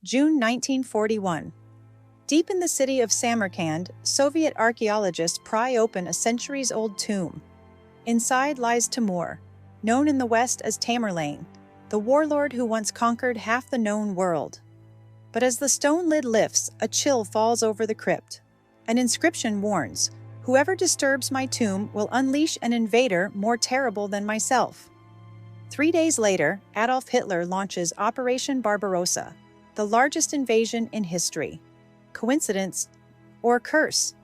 June 1941. Deep in the city of Samarkand, Soviet archaeologists pry open a centuries-old tomb. Inside lies Timur, known in the West as Tamerlane, the warlord who once conquered half the known world. But as the stone lid lifts, a chill falls over the crypt. An inscription warns, "Whoever disturbs my tomb will unleash an invader more terrible than myself." 3 days later, Adolf Hitler launches Operation Barbarossa, the largest invasion in history. Coincidence or curse?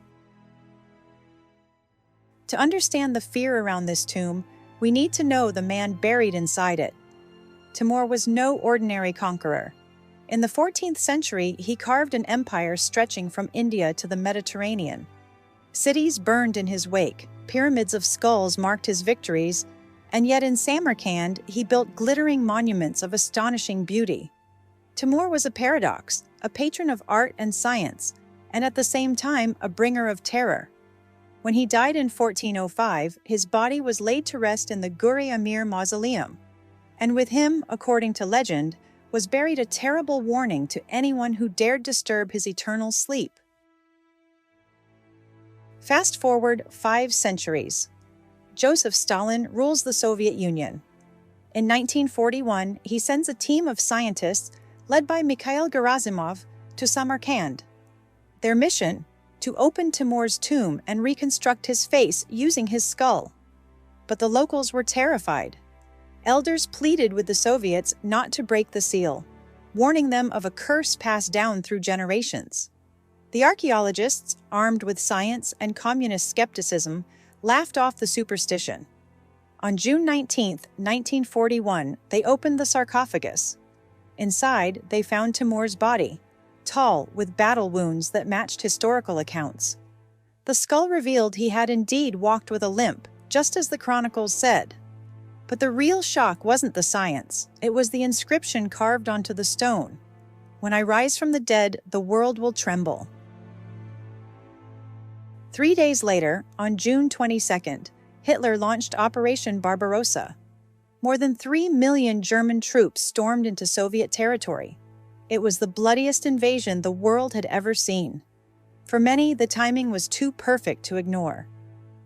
To understand the fear around this tomb, we need to know the man buried inside it. Timur was no ordinary conqueror. In the 14th century, he carved an empire stretching from India to the Mediterranean. Cities burned in his wake, pyramids of skulls marked his victories, and yet in Samarkand, he built glittering monuments of astonishing beauty. Timur was a paradox, a patron of art and science, and at the same time a bringer of terror. When he died in 1405, his body was laid to rest in the gur-e-amir mausoleum. And with him, according to legend, was buried a terrible warning to anyone who dared disturb his eternal sleep. Fast forward 5 centuries. Joseph Stalin rules the Soviet Union. In 1941, he sends a team of scientists led by Mikhail Gerasimov to Samarkand. Their mission? To open Timur's tomb and reconstruct his face using his skull. But the locals were terrified. Elders pleaded with the Soviets not to break the seal, warning them of a curse passed down through generations. The archaeologists, armed with science and communist skepticism, laughed off the superstition. On June 19, 1941, they opened the sarcophagus. Inside, they found Timur's body, tall, with battle wounds that matched historical accounts. The skull revealed he had indeed walked with a limp, just as the chronicles said. But the real shock wasn't the science, it was the inscription carved onto the stone. "When I rise from the dead, the world will tremble." 3 days later, on June 22nd, Hitler launched Operation Barbarossa. More than 3 million German troops stormed into Soviet territory. It was the bloodiest invasion the world had ever seen. For many, the timing was too perfect to ignore.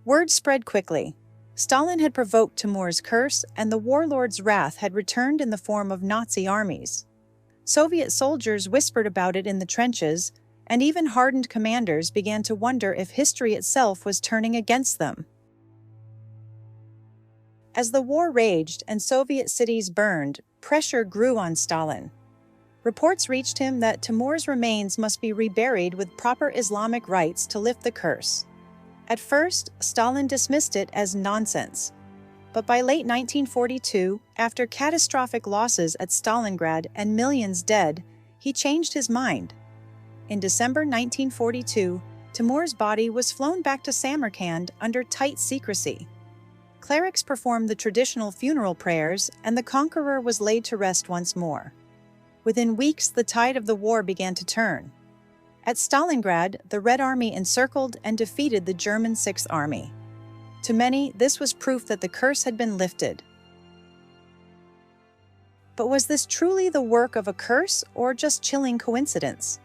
Word spread quickly. Stalin had provoked Timur's curse, and the warlord's wrath had returned in the form of Nazi armies. Soviet soldiers whispered about it in the trenches, and even hardened commanders began to wonder if history itself was turning against them. As the war raged and Soviet cities burned, pressure grew on Stalin. Reports reached him that Timur's remains must be reburied with proper Islamic rites to lift the curse. At first, Stalin dismissed it as nonsense. But by late 1942, after catastrophic losses at Stalingrad and millions dead, he changed his mind. In December 1942, Timur's body was flown back to Samarkand under tight secrecy. Clerics performed the traditional funeral prayers, and the conqueror was laid to rest once more. Within weeks, the tide of the war began to turn. At Stalingrad, the Red Army encircled and defeated the German Sixth Army. To many, this was proof that the curse had been lifted. But was this truly the work of a curse or just chilling coincidence?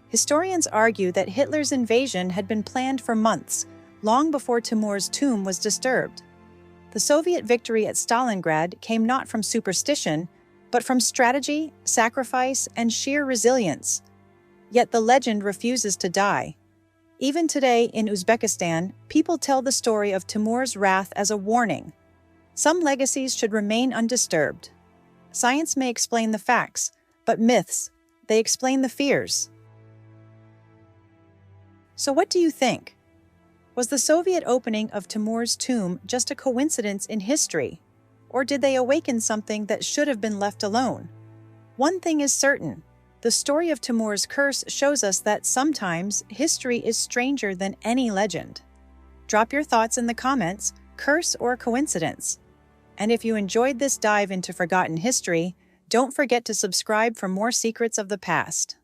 Historians argue that Hitler's invasion had been planned for months, long before Timur's tomb was disturbed. The Soviet victory at Stalingrad came not from superstition, but from strategy, sacrifice, and sheer resilience. Yet the legend refuses to die. Even today in Uzbekistan, people tell the story of Timur's wrath as a warning. Some legacies should remain undisturbed. Science may explain the facts, but myths, they explain the fears. So what do you think? Was the Soviet opening of Timur's tomb just a coincidence in history? Or did they awaken something that should have been left alone? One thing is certain. The story of Timur's curse shows us that sometimes history is stranger than any legend. Drop your thoughts in the comments, curse or coincidence. And if you enjoyed this dive into forgotten history, don't forget to subscribe for more secrets of the past.